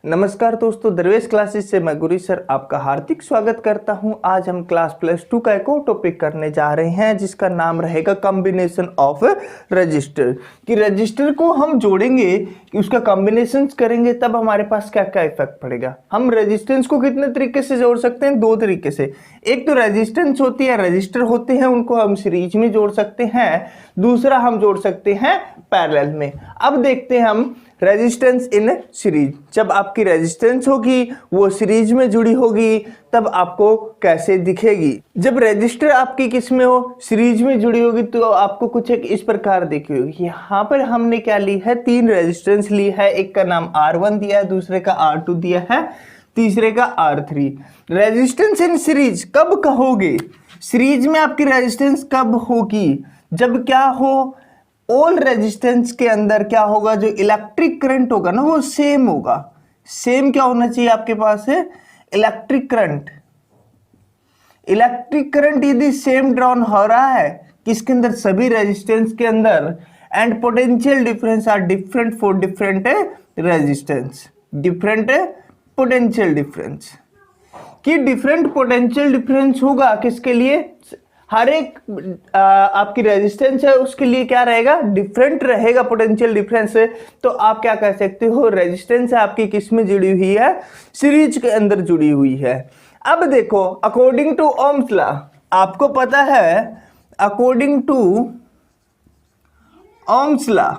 नमस्कार दोस्तों, दरवेश क्लासेस से मैं गुरी सर आपका हार्दिक स्वागत करता हूं। आज हम क्लास +2 का एक और टॉपिक करने जा रहे हैं जिसका नाम रहेगा कॉम्बिनेशन ऑफ रजिस्टर। कि रजिस्टर को हम जोड़ेंगे कि उसका कॉम्बिनेशन करेंगे तब हमारे पास क्या क्या इफेक्ट पड़ेगा। हम रेजिस्टेंस को कितने तरीके से जोड़ सकते हैं? दो तरीके से। एक तो रेजिस्टेंस होती है, रजिस्टर होते हैं, उनको हम सीरीज में जोड़ सकते हैं। दूसरा हम जोड़ सकते हैं पैरेलल में। अब देखते हैं हम रेजिस्टेंस इन सीरीज। जब आपकी रेजिस्टेंस होगी वो सीरीज में जुड़ी होगी तब आपको कैसे दिखेगी। जब रजिस्टर आपकी किस में हो, सीरीज में जुड़ी होगी तो आपको कुछ एक इस प्रकार दिखी होगी। यहाँ पर हमने क्या ली है, तीन रेजिस्टेंस ली है। एक का नाम R1 दिया है, दूसरे का R2 दिया है, तीसरे का R3। रेजिस्टेंस इन सीरीज कब कहोगे? सीरीज में आपकी रेजिस्टेंस कब होगी? जब क्या हो, ऑल रेजिस्टेंस के अंदर क्या होगा, जो इलेक्ट्रिक करंट होगा ना वो सेम होगा। सेम क्या होना चाहिए आपके पास है? Electric current. इलेक्ट्रिक करंट यदि सेम ड्रॉन हो रहा है किसके अंदर, सभी रेजिस्टेंस के अंदर, and potential difference are different for different resistance. Different potential difference कि डिफरेंट पोटेंशियल डिफरेंस होगा किसके लिए? हर एक आपकी रेजिस्टेंस है उसके लिए क्या रहेगा, डिफरेंट रहेगा पोटेंशियल डिफरेंस से। तो आप क्या कह सकते हो, रेजिस्टेंस है आपकी किस में जुड़ी हुई है? सीरीज के अंदर जुड़ी हुई है। अब देखो, अकॉर्डिंग टू ओम्स लॉ, आपको पता है अकॉर्डिंग टू ओम्स लॉ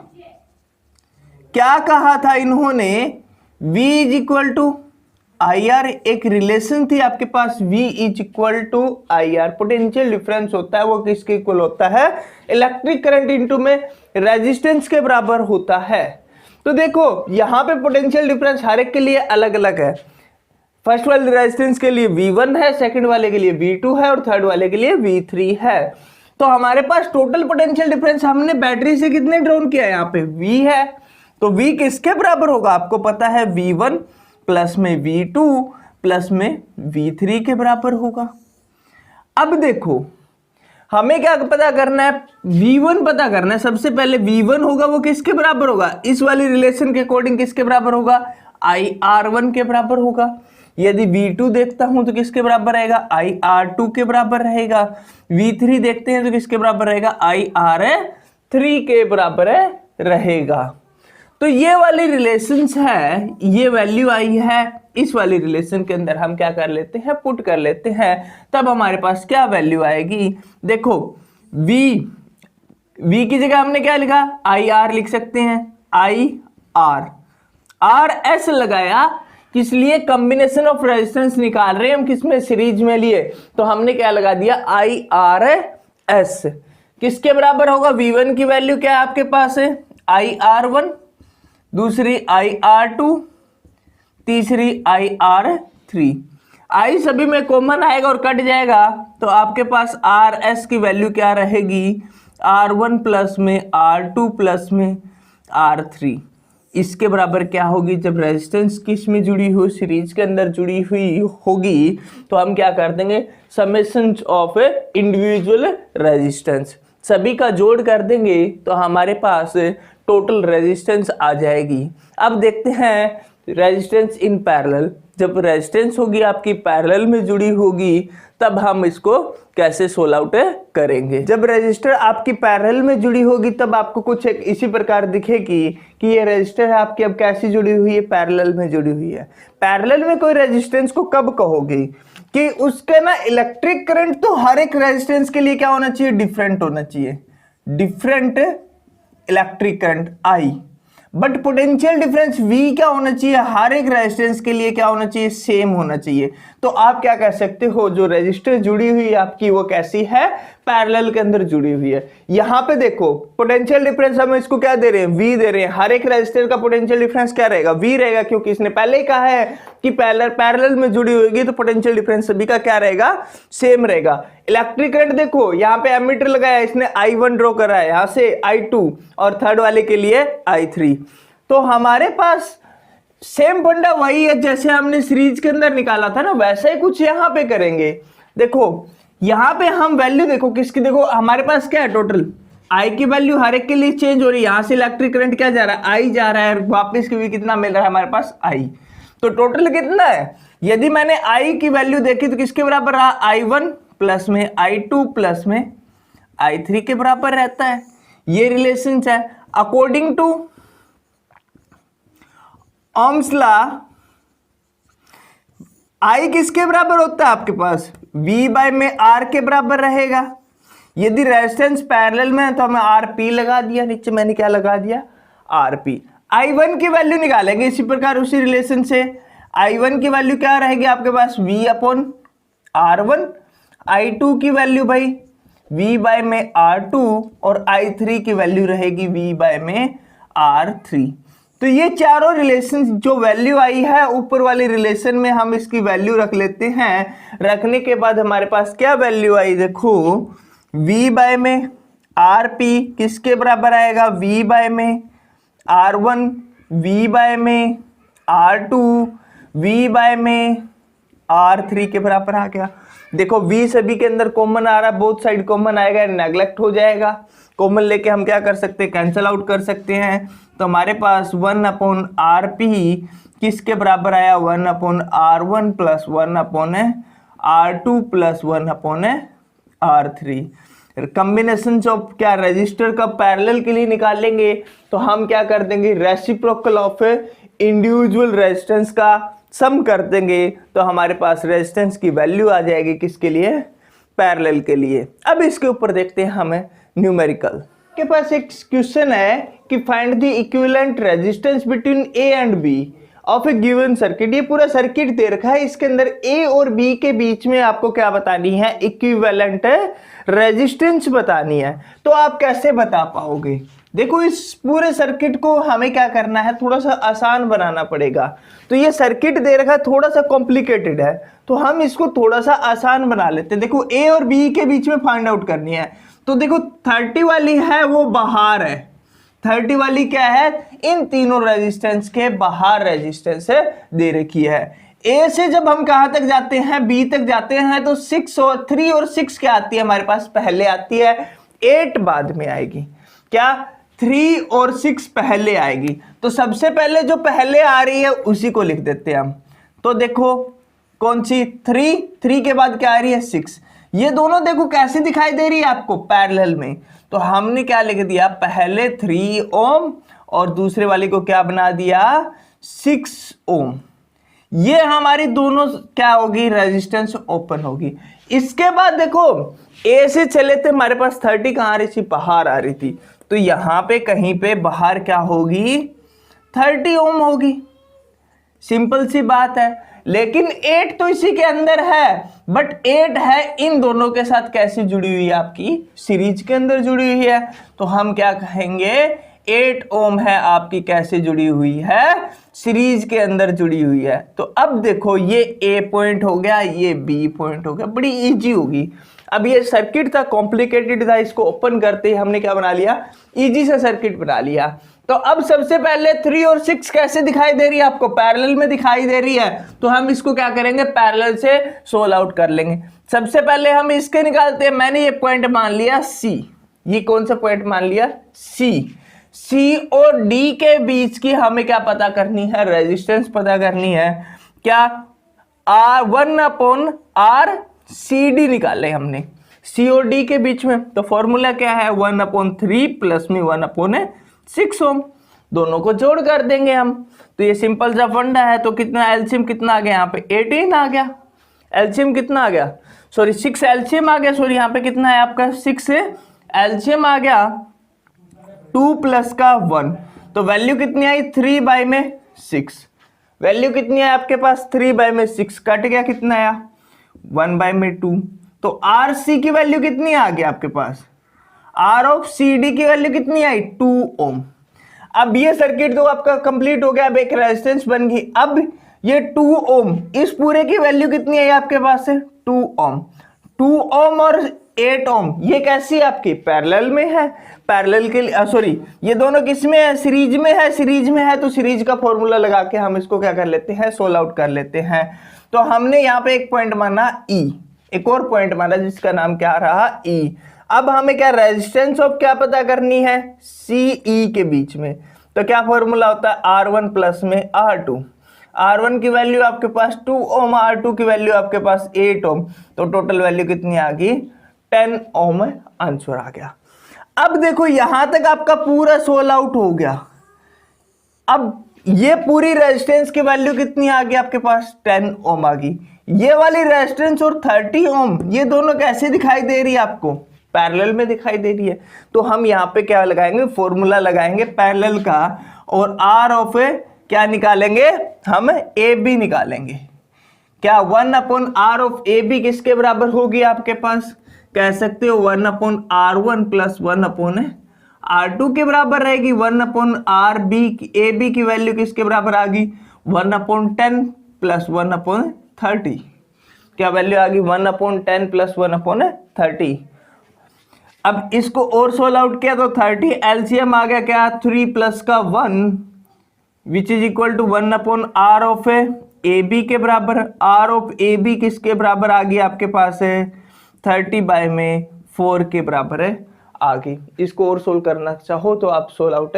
क्या कहा था इन्होंने? V is equal to IR, एक रिलेशन थी आपके पास, V is equal to IR। Potential difference होता है वो किसके इक्वल होता है? इलेक्ट्रिक करंट इनटू में रेजिस्टेंस के बराबर होता है। तो देखो यहाँ पे पोटेंशियल डिफरेंस हर एक के लिए अलग अलग है। फर्स्ट वाले रेजिस्टेंस के लिए V1 है, सेकंड वाले के लिए V2 है और थर्ड वाले के लिए V3 है। तो हमारे पास टोटल पोटेंशियल डिफरेंस हमने बैटरी से कितने ड्रॉन किया है? यहाँ पे V है, तो V किसके बराबर होगा? आपको पता है V1 प्लस में V2 प्लस में V3 के बराबर होगा। अब देखो हमें क्या पता करना है, V1 पता करना है। सबसे पहले V1 होगा वो किसके बराबर होगा? इस वाली रिलेशन के अकॉर्डिंग किसके बराबर होगा? IR1 के बराबर होगा। यदि V2 देखता हूं तो किसके बराबर रहेगा? IR2 के बराबर रहेगा। V3 देखते हैं तो किसके बराबर रहेगा? IR3 के बराबर रहेगा। तो ये वाली रिलेशंस है, ये वैल्यू आई है, इस वाली रिलेशन के अंदर हम क्या कर लेते हैं, पुट कर लेते हैं, तब हमारे पास क्या वैल्यू आएगी? देखो V की जगह हमने क्या लिखा? IR लिख सकते हैं, IR। RS लगाया किस लिए? कॉम्बिनेशन ऑफ रेजिस्टेंस निकाल रहे हैं हम, किसमें? सीरीज में लिए, तो हमने क्या लगा दिया? IRS। किसके बराबर होगा? V1 की वैल्यू क्या है आपके पास है? IR1, दूसरी IR2, तीसरी IR3। I सभी में कॉमन आएगा और कट जाएगा, तो आपके पास RS की वैल्यू क्या रहेगी? R1 प्लस में R2 प्लस में R3। इसके बराबर क्या होगी? जब रेजिस्टेंस किस में जुड़ी हुई, सीरीज के अंदर जुड़ी हुई होगी, तो हम क्या कर देंगे, समेशन ऑफ इंडिविजुअल रेजिस्टेंस, सभी का जोड़ कर देंगे तो हमारे पास टोटल रेजिस्टेंस आ जाएगी। अब देखते हैं रेजिस्टेंस इन पैरेलल। जब रेजिस्टेंस होगी आपकी पैरेलल में जुड़ी होगी तब हम इसको कैसे सोल्व आउट करेंगे। जब रेजिस्टर आपकी पैरेलल में जुड़ी होगी तब आपको कुछ एक इसी प्रकार दिखेगी कि ये रेजिस्टर है आपकी अब कैसी जुड़ी हुई है? पैरेलल में जुड़ी हुई है। पैरेलल में कोई रेजिस्टेंस को कब कहोगे कि उसका ना इलेक्ट्रिक करंट तो हर एक रेजिस्टेंस के लिए क्या होना चाहिए? डिफरेंट होना चाहिए, different electric current I। But potential difference V क्या होना चाहिए? हर एक रेजिस्टेंस के लिए क्या होना चाहिए? सेम होना चाहिए। तो आप क्या कह सकते हो, जो रेजिस्टर जुड़ी हुई है आपकी वो कैसी है? पैरेलल के अंदर जुड़ी हुई है। यहाँ पे देखो पोटेंशियल डिफरेंस हम इसको क्या दे रहे हैं? V दे रहे हैं। हर एक रेजिस्टर का पोटेंशियल डिफरेंस क्या रहेगा? V रहेगा, क्योंकि इसने पहले ही कहा है कि पैरेलल में जुड़ी होगी तो पोटेंशियल डिफरेंस सभी का क्या रहेगा? सेम रहेगा। इलेक्ट्रिक करंट देखो यहाँ पे एमीटर लगाया, इसने I1 ड्रॉ करा है, यहाँ से I2 और थर्ड वाले के लिए I3। तो हमारे पास सेम फंडा वही है जैसे हमने सीरीज के अंदर निकाला था ना, वैसा ही कुछ यहाँ पे करेंगे। देखो यहाँ पे हम वैल्यू देखो किसकी, देखो हमारे पास क्या है, टोटल आई की वैल्यू हर एक के लिए चेंज हो रही है। यहाँ से इलेक्ट्रिक करंट क्या जा रहा है, आई जा रहा है, वापस की भी कितना मिल रहा है हमारे पास, आई। तो टोटल कितना है, यदि मैंने I की वैल्यू देखी तो किसके बराबर रहा, I1 प्लस में I2 प्लस में I3 के बराबर रहता है। ये रिलेशन है। According to Ohm's law I किसके बराबर होता है आपके पास, V बाय में R के बराबर रहेगा। यदि रेजिस्टेंस पैरेलल में है तो हमें RP लगा दिया, नीचे मैंने क्या लगा दिया, RP। I1 की वैल्यू निकालेंगे इसी प्रकार उसी रिलेशन से। I1 की वैल्यू क्या रहेगी आपके पास, V अपॉन R1। I2 की वैल्यू भाई V बाय में R2 और I3 की वैल्यू रहेगी V बाय में R3। तो ये चारों रिलेशन जो वैल्यू आई है ऊपर वाले रिलेशन में हम इसकी वैल्यू रख लेते हैं। रखने के बाद हमारे पास क्या वैल्यू आई, देखो V बाय में RP किसके बराबर आएगा, V बाय में R1, V बाय में R2, V बाय में R3 के बराबर आ गया। देखो V सभी के अंदर कॉमन आ रहा है, बोथ साइड कॉमन आएगा, नेग्लेक्ट हो जाएगा। कॉमन लेके हम क्या कर सकते हैं, कैंसिल आउट कर सकते हैं। तो हमारे पास 1 अपॉन RP किसके बराबर आया, 1 upon R1 plus 1 upon R2 plus 1 upon R3। Combination of क्या रेजिस्टर का पैरेलल के लिए निकालेंगे तो हम क्या कर देंगे, रेसिप्रोकल ऑफ इंडिविजुअल रेजिस्टेंस का सम कर देंगे, तो हमारे पास रेजिस्टेंस की वैल्यू आ जाएगी किसके लिए, पैरेलल के लिए। अब इसके ऊपर देखते हैं हमें न्यूमेरिकल के पास एक क्वेश्चन है कि find the equivalent resistance between A and B of a given circuit. ये पूरा सर्किट दे रखा है, इसके अंदर ए और बी के बीच में आपको क्या बतानी है, इक्विवेलेंट रेजिस्टेंस बतानी है। तो आप कैसे बता पाओगे, देखो इस पूरे सर्किट को हमें क्या करना है, थोड़ा सा आसान बनाना पड़ेगा। तो ये सर्किट दे रखा है थोड़ा सा कॉम्प्लिकेटेड है, तो हम इसको थोड़ा सा आसान बना लेते हैं। देखो ए और बी के बीच में फाइंड आउट करनी है, तो देखो 30 वाली है वो बाहर है, 30 वाली क्या है, इन तीनों रेजिस्टेंस के बाहर रेजिस्टेंस दे रखी है। ए से जब हम कहां तक जाते हैं, बी तक जाते हैं, तो 6 और 3 और 6 क्या आती है हमारे पास, पहले आती है, 8 बाद में आएगी। क्या 3 और 6 पहले आएगी, तो सबसे पहले जो पहले आ रही है उसी को लिख देते हैं हम। तो देखो कौन सी, 3 के बाद क्या आ रही है, 6। ये दोनों देखो कैसे दिखाई दे रही है आपको, पैरेलल में। तो हमने क्या लिख दिया, पहले 3 ओम और दूसरे वाले को क्या बना दिया, 6 ओम। ये हमारी दोनों क्या होगी, रेजिस्टेंस ओपन होगी। इसके बाद देखो ए से चले थे, हमारे पास 30 कहां आ रही थी, बाहर आ रही थी, तो यहां पे कहीं पे बाहर क्या होगी, 30 ओम होगी। सिंपल सी बात है। लेकिन 8 तो इसी के अंदर है, बट 8 है इन दोनों के साथ कैसे जुड़ी हुई है, आपकी सीरीज के अंदर जुड़ी हुई है। तो हम क्या कहेंगे, 8 ओम है आपकी कैसे जुड़ी हुई है, सीरीज के अंदर जुड़ी हुई है। तो अब देखो ये ए पॉइंट हो गया, ये बी पॉइंट हो गया, बड़ी इजी होगी। अब ये सर्किट था, कॉम्प्लिकेटेड था, इसको ओपन करते ही हमने क्या बना लिया, इजी सा सर्किट बना लिया। तो अब सबसे पहले 3 और 6 कैसे दिखाई दे रही है आपको, पैरेलल में दिखाई दे रही है, तो हम इसको क्या करेंगे, पैरेलल से सोल्व आउट कर लेंगे। सबसे पहले हम इसके निकालते हैं। मैंने ये पॉइंट मान लिया सी, ये कौन सा पॉइंट मान लिया, सी और डी के बीच की हमें क्या पता करनी है, रेजिस्टेंस पता करनी है। क्या R1 अपॉन R CD निकाले हमने सी और डी के बीच में, तो फॉर्मूला क्या है, 1/3 प्लस में 1/6 ओम। दोनों को जोड़ कर देंगे हम, तो ये सिंपल सा फंडा है। तो कितना एलसीएम कितना आ गया, यहाँ पे 18 आ गया। एलसीएम कितना आ गया, सॉरी 6 एलसीएम आ गया, सॉरी यहाँ पे कितना है आपका 6 एलसीएम आ गया, 2 प्लस का 1, तो वैल्यू कितनी आई 3/6। वैल्यू कितनी है आपके पास 3/6, कट गया कितना आया 1/2। तो आर सी की वैल्यू कितनी आ गई आपके पास, आर ऑफ सी डी की वैल्यू कितनी आई 2 ओम। अब ये सर्किट तो आपका कंप्लीट हो गया, अब एक रेजिस्टेंस बन गई। अब ये 2 ओम, इस पूरे की वैल्यू कितनी आई आपके पास है 2 ओम। 2 ओम और 8 ओम ये कैसी है आपकी, पैरेलल में है। पैरेलल के लिए सॉरी ये दोनों किस में है, सीरीज में है। सीरीज में है तो सीरीज का फॉर्मूला लगा के हम इसको क्या कर लेते हैं, सोल्व आउट कर लेते हैं। तो हमने यहाँ पे एक पॉइंट माना ई, एक और पॉइंट माना जिसका नाम क्या रहा ई। अब हमें क्या रेजिस्टेंस ऑफ क्या पता करनी है, सी ई के बीच में। तो क्या फॉर्मूला होता है R1 प्लस में R2। R1 की वैल्यू आपके पास 2 ओम, R2 की वैल्यू आपके पास 8 ओम, तो टोटल वैल्यू कितनी आ गई 10 ओम आंसर आ गया। अब देखो यहां तक आपका पूरा सोल आउट हो गया। अब ये पूरी रेजिस्टेंस की वैल्यू कितनी आ गई आपके पास 10 ओम आ गई। ये वाली रेजिस्टेंस और 30 ओम ये दोनों कैसे दिखाई दे रही है आपको, पैरेलल में दिखाई दे रही है। तो हम यहाँ पे क्या लगाएंगे, फॉर्मूला लगाएंगे पैरेलल का, और आर ऑफ ए क्या निकालेंगे हम, ए बी निकालेंगे। क्या 1/r ऑफ ए बी किसके बराबर होगी आपके पास, कह सकते हो 1/r1 प्लस 1/r2 के बराबर रहेगी। 1/r बी ए बी की वैल्यू किसके बराबर आ गई 1/10 प्लस 1/30। क्या वैल्यू आ गई 1/10 प्लस 1/30। अब इसको और सोल्व आउट किया तो 30 एलसीएम आ गया क्या 3 प्लस का 1 which is equal to 1/r of A B के बराबर। r ऑफ ए बी किसके बराबर आ गई आपके पास है 30 बाय में 4 के बराबर है आ गई। इसको और सोल्व करना चाहो तो आप सोल्व आउट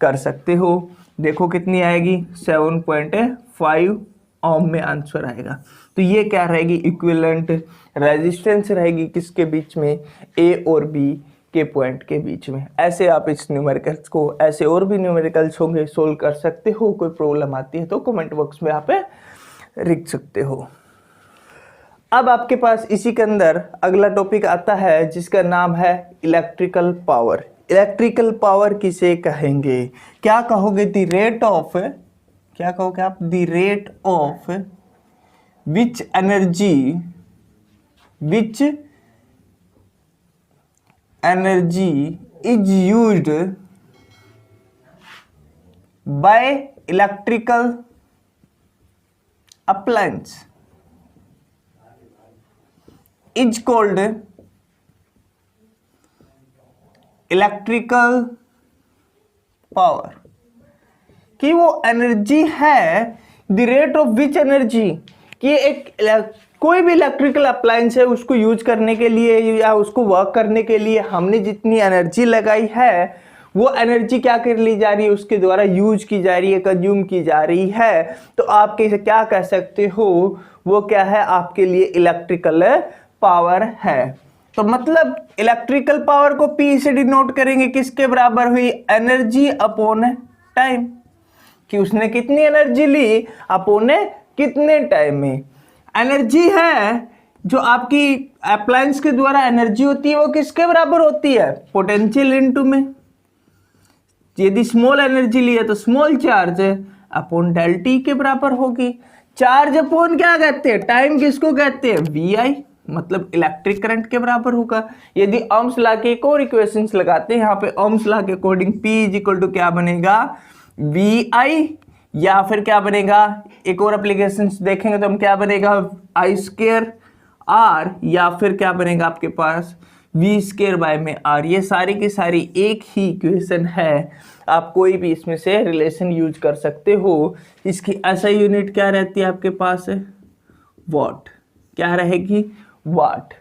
कर सकते हो। देखो कितनी आएगी 7.5 ओम में आंसर आएगा। तो ये क्या रहेगी इक्विवेलेंट रेजिस्टेंस रहेगी किसके बीच में, ए और बी के पॉइंट के बीच में। ऐसे आप इस न्यूमेरिकल्स को, ऐसे और भी न्यूमेरिकल्स होंगे, सोल्व कर सकते हो। कोई प्रॉब्लम आती है तो कमेंट बॉक्स में आप लिख सकते हो। अब आपके पास इसी के अंदर अगला टॉपिक आता है जिसका नाम है इलेक्ट्रिकल पावर। इलेक्ट्रिकल पावर किसे कहेंगे, क्या कहोगे द रेट ऑफ, क्या कहोगे आप, the rate of which energy is used by electrical appliance is called electrical power. कि वो एनर्जी है the rate of which energy, कि एक कोई भी इलेक्ट्रिकल अप्लायंस है उसको यूज करने के लिए या उसको वर्क करने के लिए हमने जितनी एनर्जी लगाई है वो एनर्जी क्या कर ली जा रही है, उसके द्वारा यूज की जा रही है, कंज्यूम की जा रही है। तो आप कैसे क्या कह सकते हो, वो क्या है आपके लिए इलेक्ट्रिकल पावर है। तो मतलब इलेक्ट्रिकल पावर को P से डिनोट करेंगे किसके बराबर हुई, एनर्जी अपॉन टाइम, कि उसने कितनी एनर्जी ली अपॉन कितने टाइम में। एनर्जी है जो आपकी अप्लायंस के द्वारा एनर्जी होती है वो किसके बराबर होती है, पोटेंशियल इनटू में। यदि स्मॉल एनर्जी ली है तो small charge upon del t के बराबर होगी। चार्ज अपॉन क्या कहते हैं, टाइम किसको कहते हैं, VI, मतलब इलेक्ट्रिक करंट के बराबर होगा। यदि ओम्स लॉ के एक और इक्वेशंस लगाते हैं यहाँ पे, ओम्स लॉ के according P is equal to क्या बनेगा VI, या फिर क्या बनेगा, एक और एप्लीकेशंस देखेंगे तो हम क्या बनेगा I² R, या फिर क्या बनेगा आपके पास V² बाय में R। ये सारी की सारी एक ही इक्वेशन है, आप कोई भी इसमें से रिलेशन यूज कर सकते हो। इसकी SI यूनिट क्या रहती है आपके पास, वॉट। क्या रहेगी, वाट।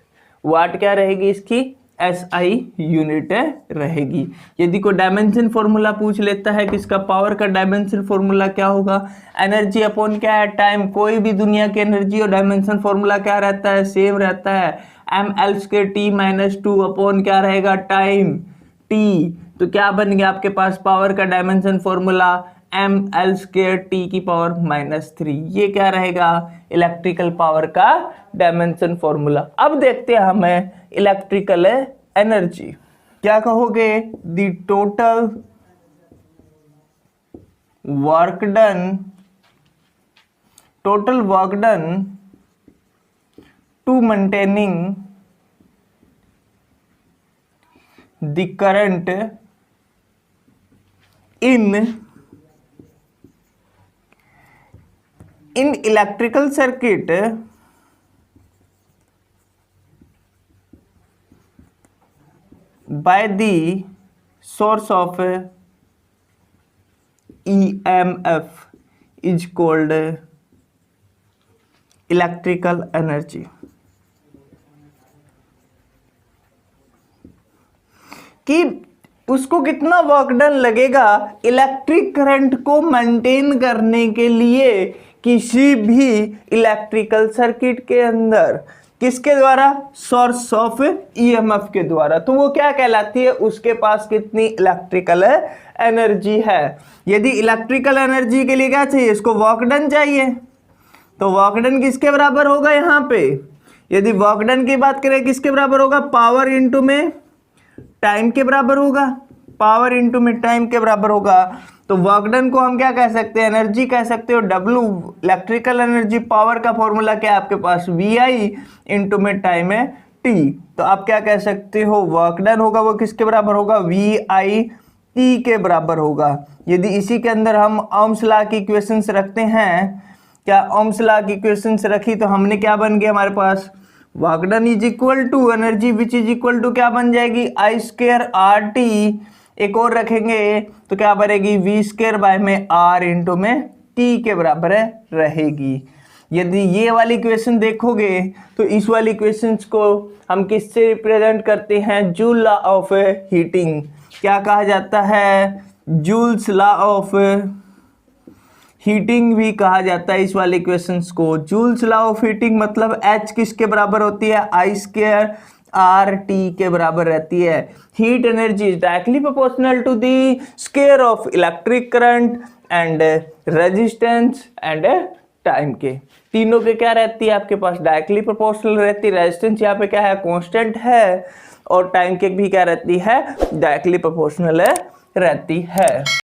वाट क्या रहेगी इसकी SI यूनिट रहेगी। यदि कोई डायमेंशन फॉर्मूला पूछ लेता है कि इसका पावर का डायमेंशन फॉर्मूला क्या होगा, एनर्जी अपॉन क्या है टाइम, कोई भी दुनिया की एनर्जी और डायमेंशन फॉर्मूला क्या रहता है, सेम रहता है, mL²T-2 अपॉन क्या रहेगा टाइम T। तो क्या बन गया आपके पास पावर का डायमेंशन फॉर्मूला mL²T⁻⁻3। ये क्या रहेगा इलेक्ट्रिकल पावर का डायमेंशन फॉर्मूला। अब देखते हैं हमें इलेक्ट्रिकल एनर्जी, क्या कहोगे, the total work done to maintaining the current in electrical circuit by the source of EMF is called electrical energy। कि उसको कितना वर्क डन लगेगा इलेक्ट्रिक करंट को मेंटेन करने के लिए किसी भी इलेक्ट्रिकल सर्किट के अंदर, किसके द्वारा, सोर्स ऑफ ईएमएफ के द्वारा। तो वो क्या कहलाती है, उसके पास कितनी इलेक्ट्रिकल एनर्जी है। यदि इलेक्ट्रिकल एनर्जी के लिए क्या चाहिए, इसको वर्क डन चाहिए, तो वर्क डन किसके बराबर होगा यहाँ पे, यदि वर्क डन की बात करें किसके बराबर होगा, पावर इंटू में टाइम के बराबर होगा, पावर इंटू में टाइम के बराबर होगा। तो वर्क डन को हम क्या कह सकते हैं, एनर्जी कह सकते हो, डब्ल्यू इलेक्ट्रिकल एनर्जी, पावर का फॉर्मूला क्या है आपके पास, वी आई इंटू में टाइम है टी। तो आप क्या कह सकते हो, वर्क डन होगा वो किसके बराबर होगा, वी आई टी के बराबर होगा। यदि इसी के अंदर हम ओम्स लॉ की इक्वेशंस रखते हैं, क्या ओम्स लॉ की इक्वेशंस रखी तो हमने क्या बन गया हमारे पास, work done is equal to energy which is equal to क्या बन जाएगी, आई स्क्वायर आर टी। एक और रखेंगे तो क्या बनेगी, वी स्क्वायर बाय में आर इंटू में टी के बराबर रहेगी। यदि ये वाली इक्वेशन देखोगे तो इस वाली इक्वेशंस को हम किससे रिप्रेजेंट करते हैं, जूल लॉ ऑफ हीटिंग। क्या कहा जाता है, जूल्स लॉ ऑफ हीटिंग भी कहा जाता है इस वाले इक्वेशंस को। जूल्स लॉ ऑफ हीटिंग मतलब H किसके बराबर होती है, आई स्क्वायर आर टी के बराबर रहती है। Heat energy is directly proportional to the square of electric current and resistance and time के। तीनों के क्या रहती है आपके पास, डायरेक्टली प्रोपोर्शनल रहती है। रेजिस्टेंस यहाँ पे क्या है, कांस्टेंट है, और टाइम के भी क्या रहती है, डायरेक्टली प्रोपोर्शनल रहती है।